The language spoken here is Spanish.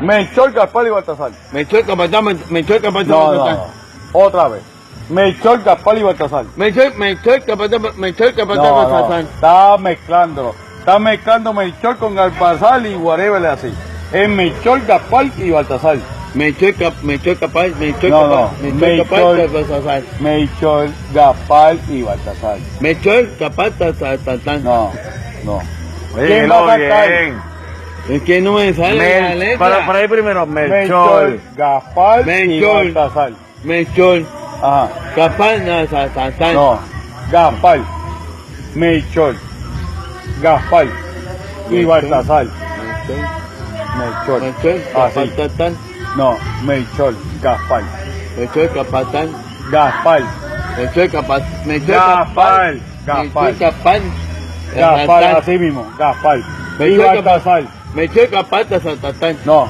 Melchor, Gaspar y Baltasar. Melchor, Capatán, Melchor, Capatán, No, Baltasar. no. Otra vez. Melchor, Gaspar y Baltasar. Melchor, Capatán, Melchor, Capatán, No, no. Baltasar. Está mezclándolo. Está mezclando Melchor con Baltasar y whatever así. Es Melchor, Gaspar y Baltasar. Melchor, Capaz, Melchor, No, Capaz, no. Melchor, Capaz, Baltasar. Melchor, Gaspar y Baltasar. Melchor, Capaz, Baltasar. No, no. Oye, ¿Quién va a dilo cantar? bien. Es que no me sale la letra. Para ahí primero, Melchor, Melchor. Gaspar y Melchor. Baltasar. Melchor, Ajá. Capaz, Baltasar. No. Gaspar. Melchor. Gaspar y Melchor. Baltasar. Melchor, Melchor. Melchor, Así. Capatán, No. Melchor, Gaspar. Melchor, Capatán, Gaspar. Melchor, Capaz, Melchor, Gaspar. Melchor, Gaspar. Capaz, Gaspar, así mismo. Gaspar. Y Melchor, Baltasar. Melchor, Capaz, Baltasar. No.